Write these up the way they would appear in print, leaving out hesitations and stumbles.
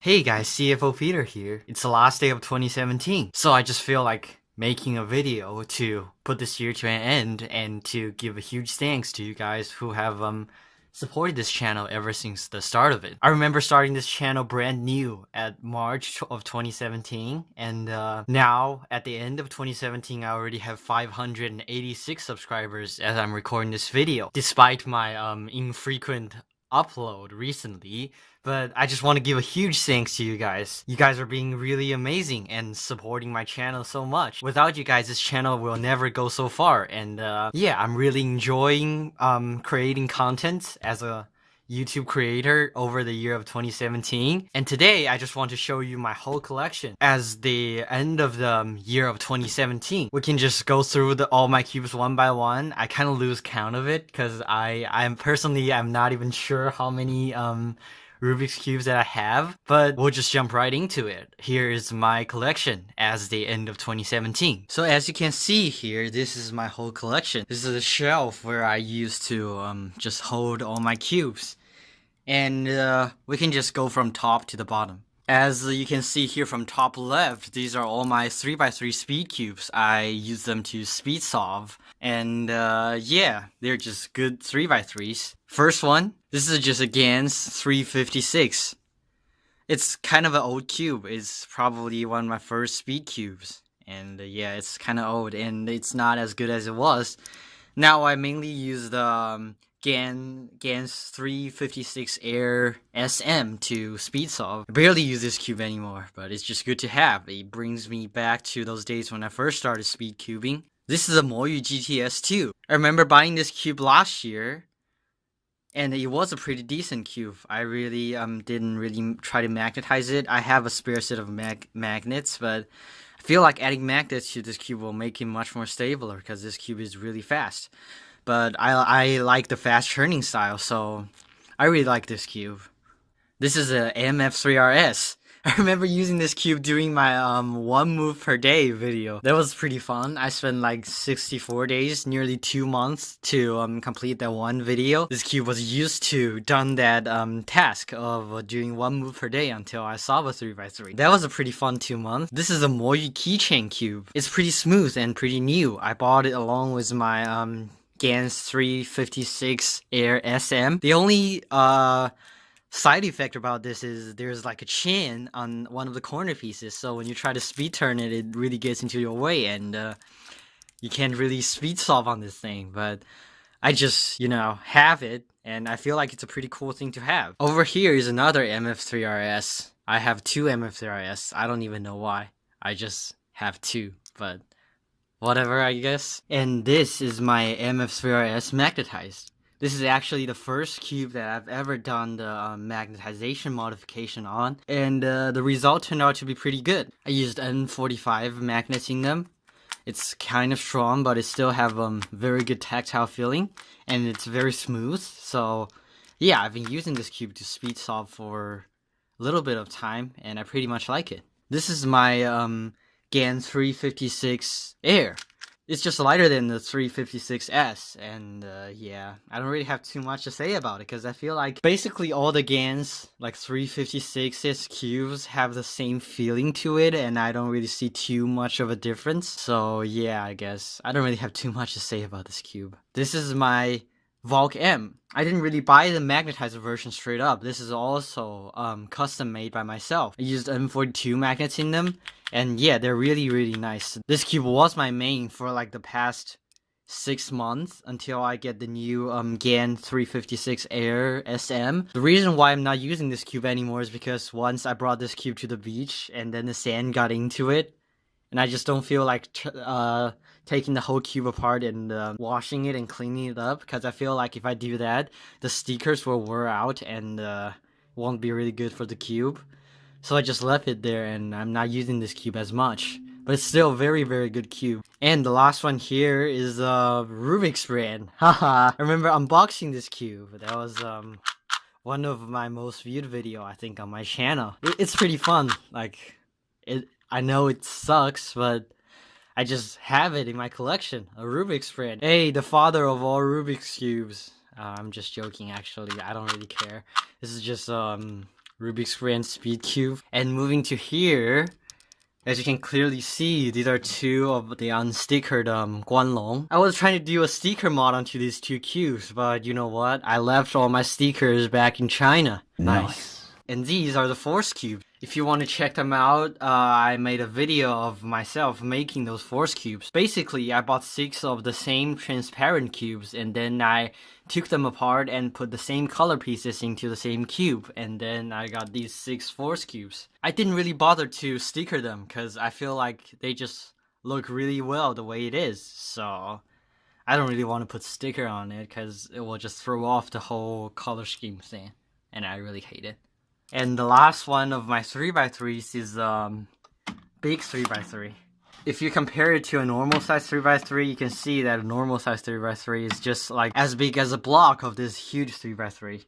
Hey guys, CFOPeter here. It's the last day of 2017, so I just feel like making a video to put this year to an end and to give a huge thanks to you guys who have supported this channel ever since the start of it. I remember starting this channel brand new at March of 2017, and now at the end of 2017 I already have 586 subscribers as I'm recording this video, despite my infrequent upload recently. But I just want to give a huge thanks to you guys. You guys are being really amazing and supporting my channel so much. Without you guys, this channel will never go so far. And yeah, I'm really enjoying creating content as a YouTube creator over the year of 2017. And today I just want to show you my whole collection. As the end of the year of 2017, we can just go through all my cubes one by one. I kind of lose count of it because I'm not even sure how many Rubik's Cubes that I have, but we'll just jump right into it. Here is my collection as the end of 2017. So as you can see here, this is my whole collection. This is a shelf where I used to just hold all my cubes. And we can just go from top to the bottom. As you can see here from top left, these are all my 3x3 speed cubes. I use them to speed solve. And yeah, they're just good 3x3s. First one, this is just a Gans 356. It's kind of an old cube. It's probably one of my first speed cubes. And yeah, it's kind of old and it's not as good as it was. Now I mainly use the Gans 356 Air SM to speed solve. I barely use this cube anymore, but it's just good to have. It brings me back to those days when I first started speed cubing. This is a Moyu GTS2. I remember buying this cube last year, and it was a pretty decent cube. I really didn't really try to magnetize it. I have a spare set of magnets, but I feel like adding magnets to this cube will make it much more stabler because this cube is really fast. But I like the fast churning style, so I really like this cube. This is a MF3RS. I remember using this cube during my 1 move per day video. That was pretty fun. I spent like 64 days, nearly 2 months to complete that one video. This cube was used to done that task of doing 1 move per day until I solve a 3x3. That was a pretty fun 2 months. This is a Moyu keychain cube. It's pretty smooth and pretty new. I bought it along with my Gans 356 Air SM. The only side effect about this is there's like a chin on one of the corner pieces, so when you try to speed turn it, it really gets into your way, and you can't really speed solve on this thing. But I just, have it, and I feel like it's a pretty cool thing to have. Over here is another MF3RS. I have 2 MF3RS. I don't even know why. I just have 2, but whatever, I guess. And this is my MF3RS magnetized. This is actually the first cube that I've ever done the magnetization modification on, and the result turned out to be pretty good. I used N45 magnets in them. It's kind of strong, but it still have very good tactile feeling, and it's very smooth. So yeah, I've been using this cube to speed solve for a little bit of time, and I pretty much like it. This is my Gans 356 Air. It's just lighter than the 356S, and yeah, I don't really have too much to say about it, because I feel like basically all the Gans, like 356S cubes, have the same feeling to it, and I don't really see too much of a difference. So yeah, I guess I don't really have too much to say about this cube. This is my Valk M. I didn't really buy the magnetizer version straight up. This is also custom made by myself. I used M42 magnets in them, and yeah, they're really, really nice. This cube was my main for like the past 6 months until I get the new Gan 356 Air SM. The reason why I'm not using this cube anymore is because once I brought this cube to the beach and then the sand got into it, and I just don't feel like taking the whole cube apart and washing it and cleaning it up, because I feel like if I do that, the stickers will wear out and won't be really good for the cube. So I just left it there, and I'm not using this cube as much. But it's still a very, very good cube. And the last one here is Rubik's brand. Haha. I remember unboxing this cube. That was one of my most viewed video, I think, on my channel. It's pretty fun. Like, I know it sucks, but I just have it in my collection. A Rubik's brand. Hey, the father of all Rubik's cubes. I'm just joking, actually. I don't really care. This is just Rubik's Grand Speed Cube. And moving to here, as you can clearly see, these are two of the unstickered Guanlong. I was trying to do a sticker mod onto these two cubes, but you know what? I left all my stickers back in China. Nice. And these are the Force cubes. If you want to check them out, I made a video of myself making those Force cubes. Basically, I bought 6 of the same transparent cubes, and then I took them apart and put the same color pieces into the same cube, and then I got these 6 Force cubes. I didn't really bother to sticker them, because I feel like they just look really well the way it is, so I don't really want to put sticker on it, because it will just throw off the whole color scheme thing, and I really hate it. And the last one of my 3x3s is big 3x3. If you compare it to a normal size 3x3, you can see that a normal size 3x3 is just like as big as a block of this huge 3x3.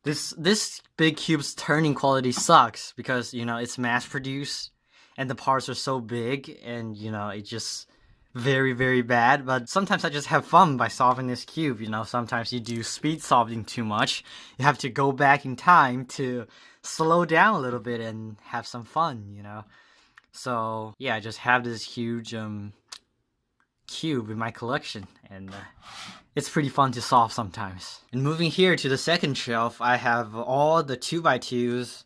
This big cube's turning quality sucks because, you know, it's mass produced and the parts are so big and, you know, it's just very, very bad. But sometimes I just have fun by solving this cube, you know. Sometimes you do speed solving too much. You have to go back in time to slow down a little bit and have some fun, you know. So yeah, I just have this huge cube in my collection, and it's pretty fun to solve sometimes. And moving here to the second shelf, I have all the 2x2s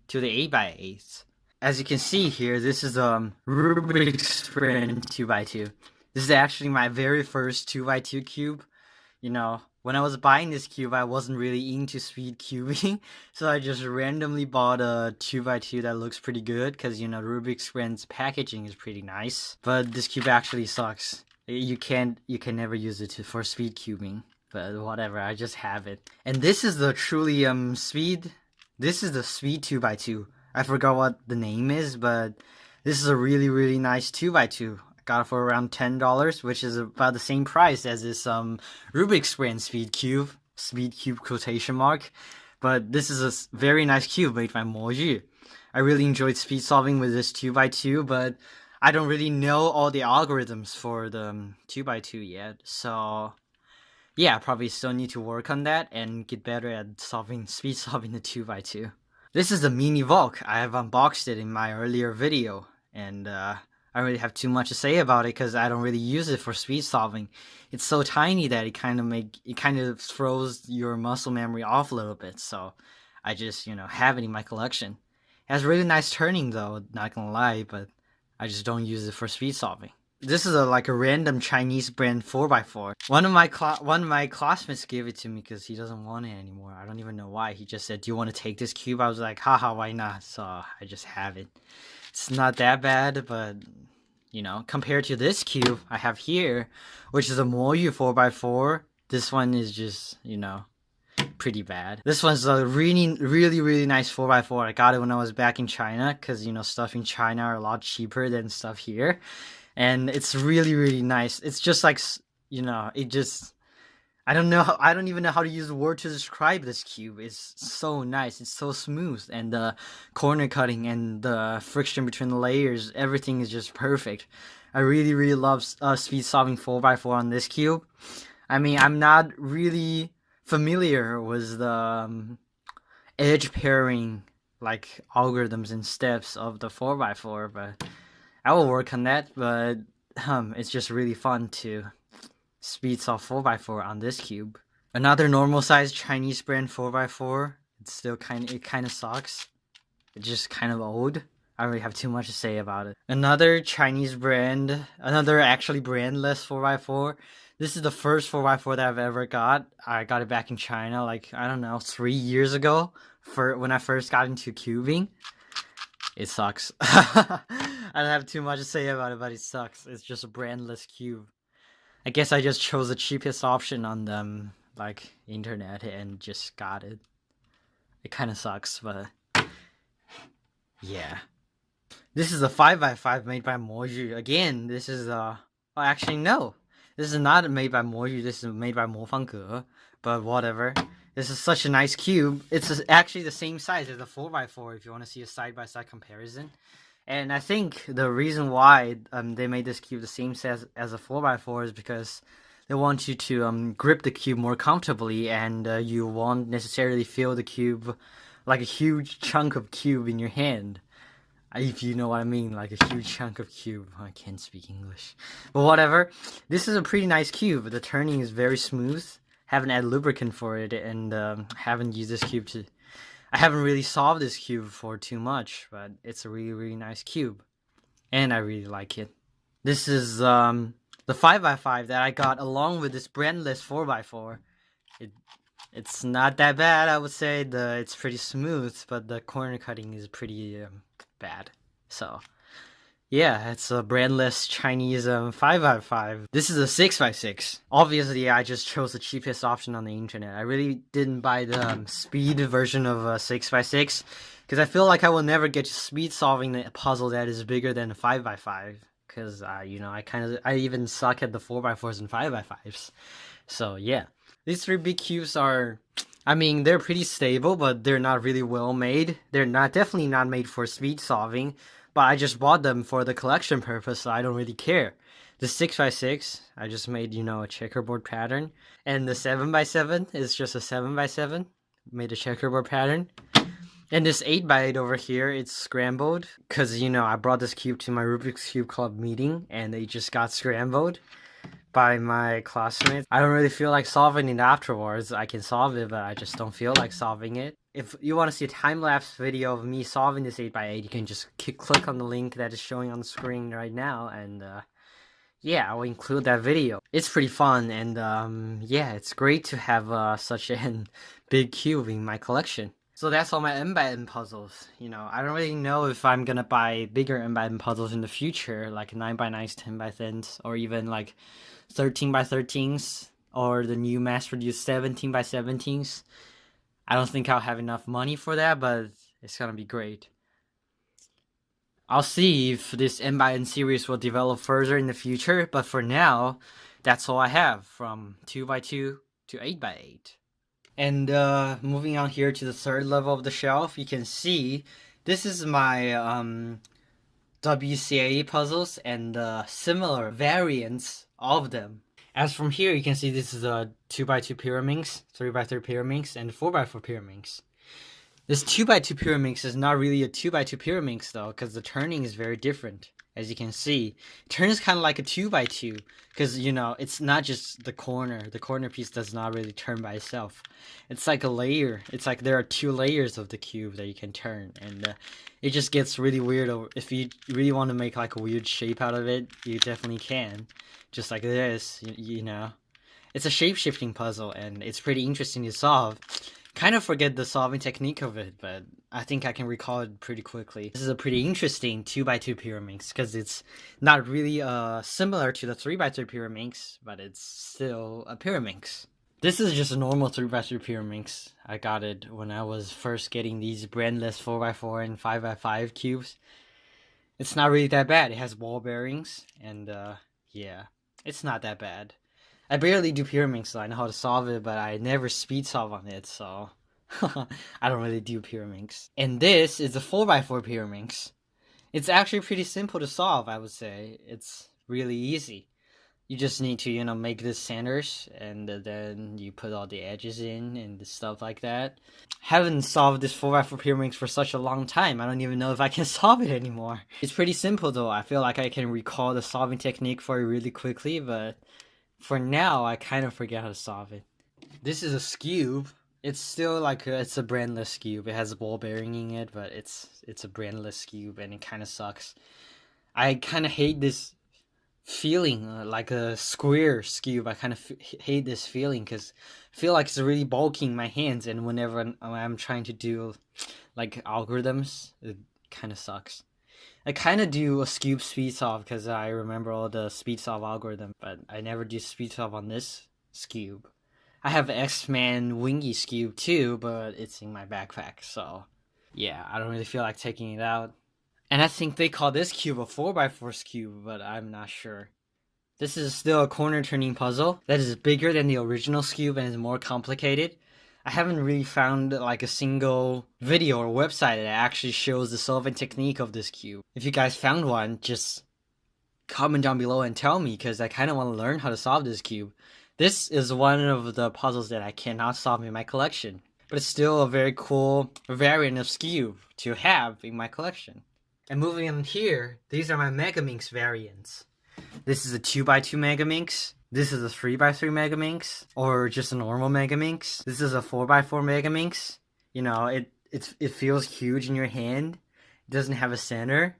to the 8x8s. As you can see here, this is Rubik's Grand 2x2. This is actually my very first 2x2 cube. You know, when I was buying this cube, I wasn't really into speed cubing, so I just randomly bought a 2x2 that looks pretty good, because, you know, Rubik's Grand's packaging is pretty nice. But this cube actually sucks. You can never use it for speed cubing, but whatever, I just have it. And this is the truly this is the speed 2x2. I forgot what the name is, but this is a really, really nice 2x2. I got it for around $10, which is about the same price as this Rubik's Grand speed cube quotation mark. But this is a very nice cube made by Moju. I really enjoyed speed solving with this 2x2, but I don't really know all the algorithms for the 2x2 yet. So yeah, I probably still need to work on that and get better at speed solving the 2x2. This is the Mini Volk. I have unboxed it in my earlier video, and I don't really have too much to say about it because I don't really use it for speed solving. It's so tiny that it kind of throws your muscle memory off a little bit, so I just, you know, have it in my collection. It has really nice turning though, not gonna lie, but I just don't use it for speed solving. This is like a random Chinese brand 4x4. One of my classmates gave it to me because he doesn't want it anymore. I don't even know why. He just said, "Do you want to take this cube?" I was like, haha, why not? So I just have it. It's not that bad, but, you know, compared to this cube I have here, which is a Moyu 4x4, this one is just, you know, pretty bad. This one's a really nice 4x4. I got it when I was back in China because, you know, stuff in China are a lot cheaper than stuff here. And it's really nice. It's just like, you know, it just, I don't even know how to use the word to describe this cube. It's so nice. It's so smooth, and the corner cutting and the friction between the layers, everything is just perfect. I really love speed solving 4x4 on this cube. I mean, I'm not really familiar with the edge pairing like algorithms and steps of the 4x4, but I will work on that. But it's just really fun to speed solve 4x4 on this cube. Another normal size Chinese brand 4x4. It's still kind of sucks. It's just kind of old. I don't really have too much to say about it. Another Chinese brand, another actually brandless 4x4. This is the first 4x4 that I've ever got. I got it back in China, like, I don't know, 3 years ago, when I first got into cubing. It sucks. I don't have too much to say about it, but it sucks. It's just a brandless cube. I guess I just chose the cheapest option on the like internet and just got it. It kind of sucks, but yeah. This is a 5x5 made by Moju. Again, this is oh, actually no. This is not made by Moju. This is made by Mofangge. But whatever. This is such a nice cube. It's actually the same size as the 4x4 if you want to see a side-by-side comparison. And I think the reason why they made this cube the same size as a 4x4 is because they want you to grip the cube more comfortably, and you won't necessarily feel the cube like a huge chunk of cube in your hand. If you know what I mean, like a huge chunk of cube. I can't speak English. But whatever. This is a pretty nice cube. The turning is very smooth. Haven't added lubricant for it, and haven't used this cube to... I haven't really solved this cube for too much, but it's a really, really nice cube. And I really like it. This is the 5x5 that I got along with this brandless 4x4. It's not that bad, I would say. It's pretty smooth, but the corner cutting is pretty bad. So, yeah, it's a brandless Chinese 5x5. This is a 6x6. Obviously, I just chose the cheapest option on the internet. I really didn't buy the speed version of a 6x6 because I feel like I will never get to speed solving a puzzle that is bigger than a 5x5. Because I even suck at the 4x4s and 5x5s. So yeah. These 3 big cubes are, I mean, they're pretty stable, but they're not really well made. They're definitely not made for speed solving, but I just bought them for the collection purpose, so I don't really care. The 6x6, I just made, a checkerboard pattern. And the 7x7 is just a 7x7, made a checkerboard pattern. And this 8x8 over here, it's scrambled, because, I brought this cube to my Rubik's Cube Club meeting, and they just got scrambled by my classmates. I don't really feel like solving it afterwards. I can solve it, but I just don't feel like solving it. If you want to see a time-lapse video of me solving this 8x8, you can just click on the link that is showing on the screen right now, and yeah, I will include that video. It's pretty fun, and yeah, it's great to have such a big cube in my collection. So that's all my n-by-n puzzles. I don't really know if I'm gonna buy bigger n-by-n puzzles in the future, like 9x9s, 10x10s, or even like 13x13s, or the new mass-produced 17x17s. I don't think I'll have enough money for that, but it's gonna be great. I'll see if this n-by-n series will develop further in the future, but for now, that's all I have, from 2x2 to 8x8. And moving on here to the 3rd level of the shelf, you can see this is my WCAE puzzles and similar variants of them. As from here, you can see this is a 2x2 Pyraminx, 3x3 Pyraminx, and 4x4 Pyraminx. This 2x2 Pyraminx is not really a 2x2 Pyraminx though, because the turning is very different. As you can see, it turns kind of like a 2x2, because it's not just the corner. The corner piece does not really turn by itself. It's like a layer. It's like there are 2 layers of the cube that you can turn, and it just gets really weird. If you really want to make like a weird shape out of it, you definitely can. Just like this, It's a shape-shifting puzzle, and it's pretty interesting to solve. Kind of forget the solving technique of it, but I think I can recall it pretty quickly. This is a pretty interesting 2x2 Pyraminx, because it's not really similar to the 3x3 Pyraminx, but it's still a Pyraminx. This is just a normal 3x3 Pyraminx. I got it when I was first getting these brandless 4x4 and 5x5 cubes. It's not really that bad. It has ball bearings, and yeah, it's not that bad. I barely do Pyraminx, so I know how to solve it, but I never speed solve on it, so I don't really do Pyraminx. And this is a 4x4 Pyraminx. It's actually pretty simple to solve, I would say. It's really easy. You just need to, make this centers, and then you put all the edges in and stuff like that. Haven't solved this 4x4 Pyraminx for such a long time. I don't even know if I can solve it anymore. It's pretty simple though. I feel like I can recall the solving technique for it really quickly, but for now, I kind of forget how to solve it. This is a cube. It's still like it's a brandless cube. It has a ball bearing in it, but it's a brandless cube, and it kind of sucks. I kind of hate this feeling, like a square cube. I kind of hate this feeling because I feel like it's really bulky in my hands, and whenever I'm trying to do like algorithms, it kind of sucks. I kind of do a cube speed solve because I remember all the speed solve algorithm, but I never do speed solve on this cube. I have X-Man Wingy cube too, but it's in my backpack, so yeah, I don't really feel like taking it out. And I think they call this cube a 4x4 cube, but I'm not sure. This is still a corner turning puzzle that is bigger than the original cube and is more complicated. I haven't really found like a single video or website that actually shows the solving technique of this cube. If you guys found one, just comment down below and tell me, because I kind of want to learn how to solve this cube. This is one of the puzzles that I cannot solve in my collection. but it's still a very cool variant of cube to have in my collection. And moving on here, these are my Megaminx variants. This is a 2x2 Megaminx. This is a 3x3 Megaminx, or just a normal Megaminx. This is a 4x4 Megaminx. You know, it feels huge in your hand. It doesn't have a center,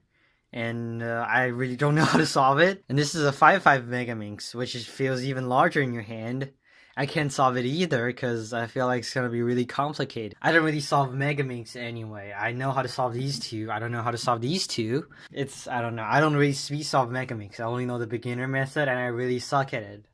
and I really don't know how to solve it. And this is a 5x5 Megaminx, which feels even larger in your hand. I can't solve it either because I feel like it's gonna be really complicated. I don't really solve Megaminx anyway. I know how to solve these two. I don't know how to solve these two. I don't know. I don't really speed solve Megaminx. I only know the beginner method, and I really suck at it.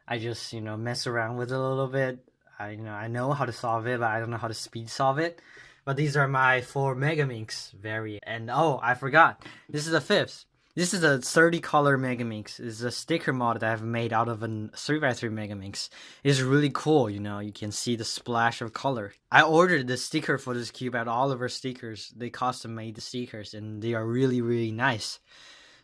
I just, mess around with it a little bit. I know how to solve it, but I don't know how to speed solve it. But these are my 4 Megaminx variant. And oh, I forgot. This is a 5th. This is a 30 color Megaminx. It's a sticker mod that I've made out of a 3x3 Megaminx. It's really cool, you can see the splash of color. I ordered the sticker for this cube at Oliver Stickers. They custom made the stickers and they are really, really nice.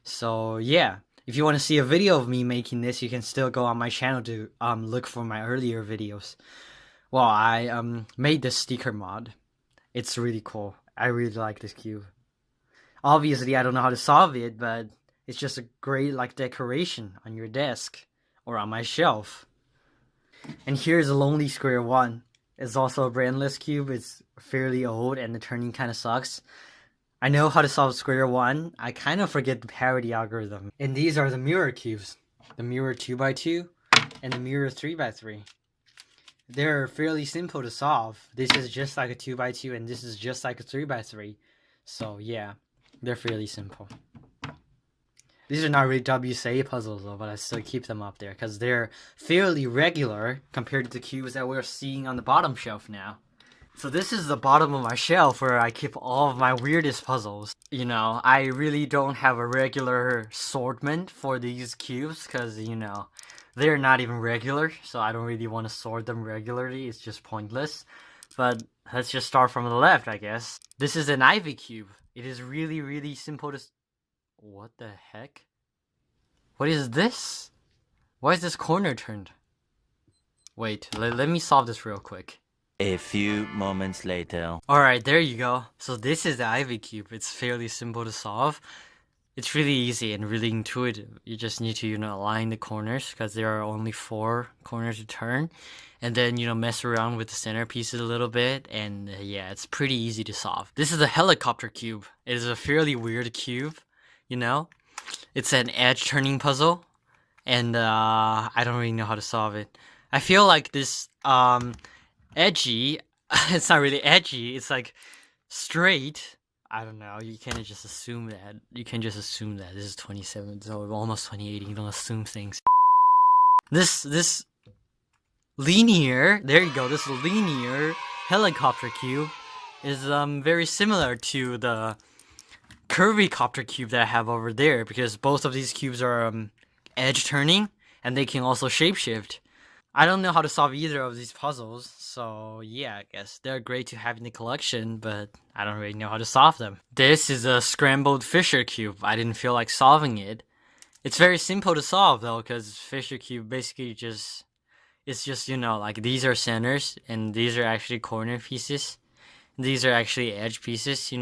So yeah, if you want to see a video of me making this, you can still go on my channel to look for my earlier videos. Well, I made this sticker mod. It's really cool. I really like this cube. Obviously, I don't know how to solve it, but it's just a great decoration on your desk or on my shelf. And here's a Lonely Square 1. It's also a brandless cube. It's fairly old and the turning kind of sucks. I know how to solve Square 1. I kind of forget the parity algorithm. And these are the mirror cubes. The mirror 2x2 and the mirror 3x3. They're fairly simple to solve. This is just like a 2x2 and this is just like a 3x3. So yeah. They're fairly simple. These are not really WCA puzzles though, but I still keep them up there because they're fairly regular compared to the cubes that we're seeing on the bottom shelf now. So this is the bottom of my shelf where I keep all of my weirdest puzzles. I really don't have a regular assortment for these cubes because, they're not even regular. So I don't really want to sort them regularly. It's just pointless. But let's just start from the left, I guess. This is an Ivy cube. It is really, really simple to... What the heck? What is this? Why is this corner turned? Wait, let me solve this real quick. A few moments later. Alright, there you go. So this is the Ivy cube. It's fairly simple to solve. It's really easy and really intuitive. You just need to, align the corners because there are only 4 corners to turn. And then, mess around with the center pieces a little bit. And yeah, it's pretty easy to solve. This is a helicopter cube. It is a fairly weird cube, It's an edge turning puzzle. And I don't really know how to solve it. I feel like this edgy, it's not really edgy, it's like straight. I don't know, you can't just assume that. You can just assume that. This is 27, so almost 2018, you don't assume things. This linear, there you go, this linear helicopter cube is very similar to the curvy copter cube that I have over there because both of these cubes are edge turning and they can also shapeshift. I don't know how to solve either of these puzzles, so yeah, I guess they're great to have in the collection, but I don't really know how to solve them. This is a scrambled Fisher cube. I didn't feel like solving it. It's very simple to solve though, because Fisher cube basically just... It's just, these are centers, and these are actually corner pieces. These are actually edge pieces,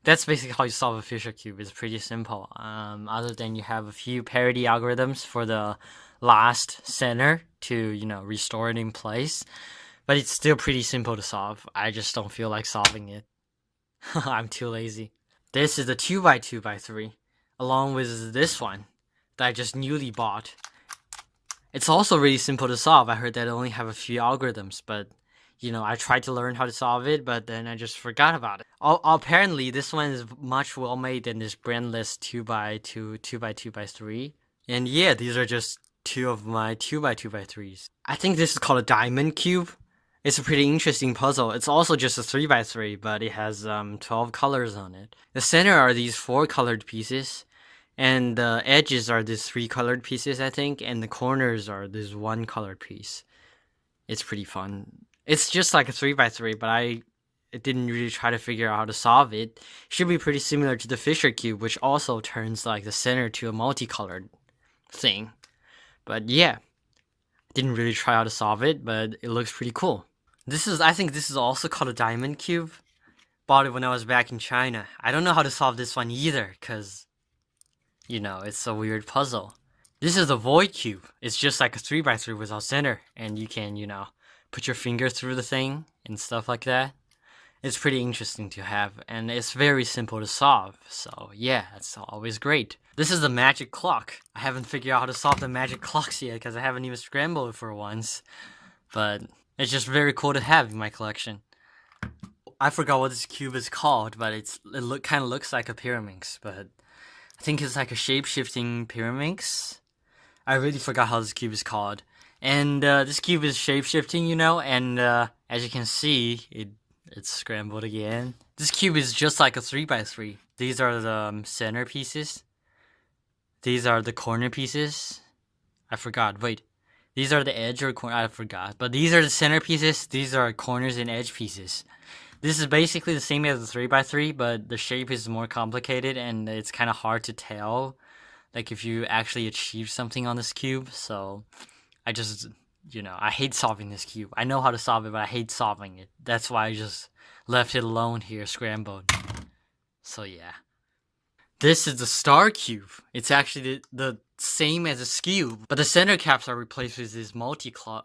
That's basically how you solve a Fisher cube. It's pretty simple. Other than you have a few parity algorithms for the last center to, restore it in place. But it's still pretty simple to solve. I just don't feel like solving it. I'm too lazy. This is the 2x2x3, along with this one that I just newly bought. It's also really simple to solve. I heard that I only have a few algorithms, but I tried to learn how to solve it, but then I just forgot about it. Apparently, this one is much well made than this brandless 2x2, 2x2x3. And yeah, these are just 2 of my 2x2x3s. I think this is called a diamond cube. It's a pretty interesting puzzle. It's also just a 3x3, but it has 12 colors on it. The center are these 4 colored pieces. And the edges are these 3 colored pieces, I think, and the corners are this 1 colored piece. It's pretty fun. It's just like a 3x3, but I didn't really try to figure out how to solve it. Should be pretty similar to the Fisher cube, which also turns the center to a multicolored thing. But yeah, didn't really try how to solve it, but it looks pretty cool. I think this is also called a diamond cube. Bought it when I was back in China. I don't know how to solve this one either, cause, it's a weird puzzle. This is the void cube. It's just like a 3x3 without center, and you can, put your finger through the thing and stuff like that. It's pretty interesting to have, and it's very simple to solve. So yeah, it's always great. This is the magic clock. I haven't figured out how to solve the magic clocks yet because I haven't even scrambled it for once. But it's just very cool to have in my collection. I forgot what this cube is called, but it kind of looks like a Pyraminx, but I think it's like a shape-shifting Pyraminx. I really forgot how this cube is called. And this cube is shape-shifting, and as you can see, it's scrambled again. This cube is just like a 3x3. These are the center pieces. These are the corner pieces. I forgot. Wait. These are the edge or corner. I forgot. But these are the center pieces. These are corners and edge pieces. This is basically the same as the 3x3, but the shape is more complicated and it's kind of hard to tell. Like if you actually achieve something on this cube. So I just... I hate solving this cube. I know how to solve it, but I hate solving it. That's why I just left it alone here, scrambled. So yeah. This is the star cube. It's actually the same as a cube, but the center caps are replaced with these multicolor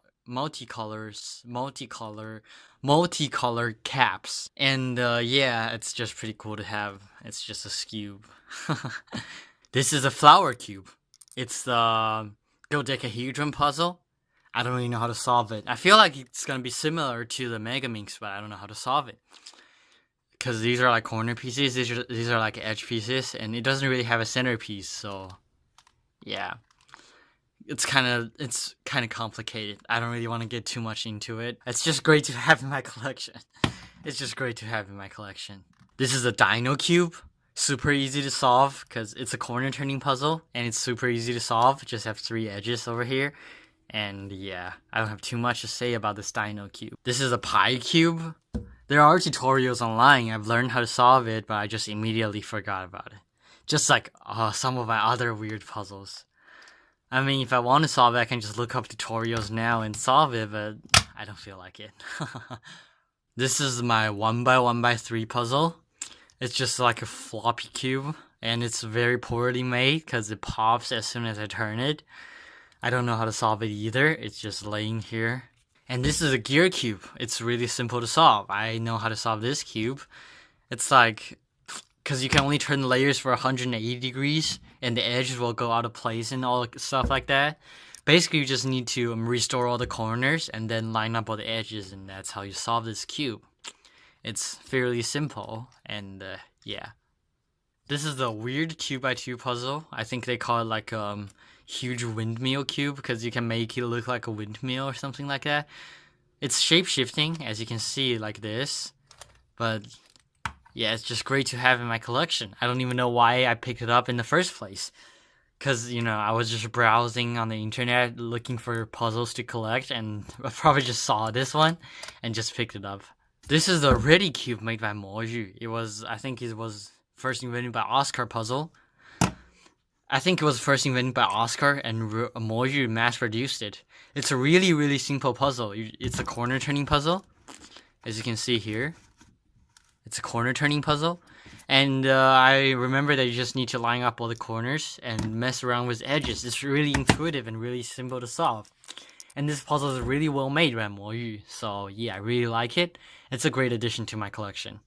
caps. And yeah, it's just pretty cool to have. It's just a cube. This is a flower cube. It's the dodecahedron puzzle. I don't really know how to solve it. I feel like it's gonna be similar to the Megaminx, but I don't know how to solve it. Because these are like corner pieces, these are like edge pieces, and it doesn't really have a centerpiece, so yeah. It's kind of complicated. I don't really want to get too much into it. It's just great to have in my collection. It's just great to have in my collection. This is a dino cube. Super easy to solve, because it's a corner turning puzzle, and it's super easy to solve. Just have 3 edges over here. And yeah, I don't have too much to say about this dino cube. This is a pie cube. There are tutorials online. I've learned how to solve it, but I just immediately forgot about it. Just like some of my other weird puzzles. I mean, if I want to solve it, I can just look up tutorials now and solve it, but I don't feel like it. This is my 1x1x3 puzzle. It's just like a floppy cube, and it's very poorly made because it pops as soon as I turn it. I don't know how to solve it either. It's just laying here. And this is a gear cube. It's really simple to solve. I know how to solve this cube. It's like, because you can only turn the layers for 180 degrees, and the edges will go out of place and all stuff like that. Basically, you just need to restore all the corners and then line up all the edges, and that's how you solve this cube. It's fairly simple, and yeah. This is the weird 2x2 puzzle. I think they call it like huge windmill cube because you can make it look like a windmill or something like that. It's shape-shifting, as you can see, like this. But yeah, it's just great to have in my collection. I don't even know why I picked it up in the first place. Because, I was just browsing on the internet looking for puzzles to collect, and I probably just saw this one and just picked it up. This is the Ready Cube made by Moju. I think it was first invented by Oscar Puzzle. I think it was first invented by Oscar, and Moju mass-produced it. It's a really, really simple puzzle. It's a corner-turning puzzle, as you can see here. It's a corner-turning puzzle. And I remember that you just need to line up all the corners and mess around with edges. It's really intuitive and really simple to solve. And this puzzle is really well made by Moju. So yeah, I really like it. It's a great addition to my collection.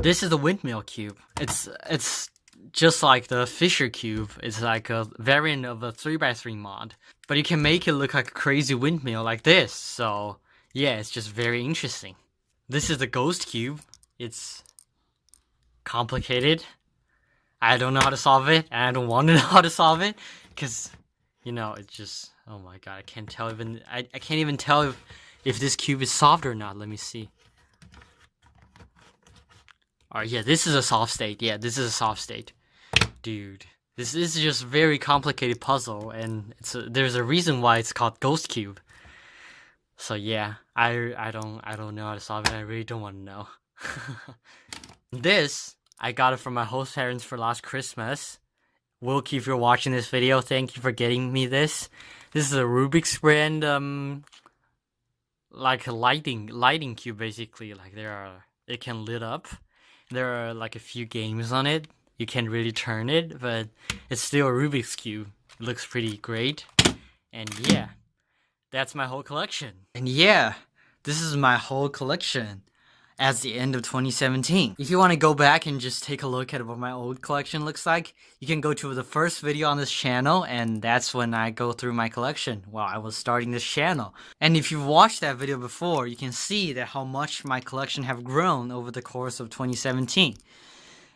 This is the windmill cube. It's just like the Fisher cube. It's like a variant of a 3x3 mod. But you can make it look like a crazy windmill like this. So yeah, it's just very interesting. This is the ghost cube. It's complicated. I don't know how to solve it, and I don't want to know how to solve it, because, it's just, oh my god, I can't tell even, I can't even tell if this cube is solved or not. Let me see. Alright, yeah, this is a solved state. Yeah, this is a solved state. Dude, this is just a very complicated puzzle, and there's a reason why it's called Ghost Cube. So yeah, I don't know how to solve it. I really don't want to know. This, I got it from my host parents for last Christmas. Wilkie, if you're watching this video, thank you for getting me this. This is a Rubik's brand, like a lighting cube basically. Like it can lit up. There are like a few games on it. You can't really turn it, but it's still a Rubik's cube. It looks pretty great. And yeah, that's my whole collection. And yeah, this is my whole collection as the end of 2017. If you want to go back and just take a look at what my old collection looks like, you can go to the first video on this channel, and that's when I go through my collection while I was starting this channel. And if you've watched that video before, you can see that how much my collection have grown over the course of 2017.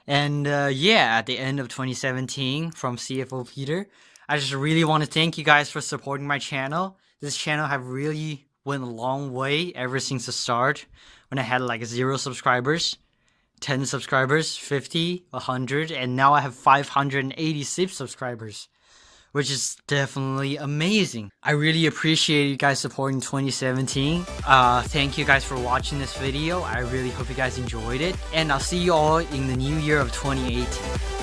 And yeah, at the end of 2017 from CFOPeter, I just really want to thank you guys for supporting my channel. This channel have really went a long way ever since the start, when I had like 0 subscribers, 10 subscribers, 50, 100, and now I have 586 subscribers, which is definitely amazing. I really appreciate you guys supporting 2017. Thank you guys for watching this video. I really hope you guys enjoyed it, and I'll see you all in the new year of 2018.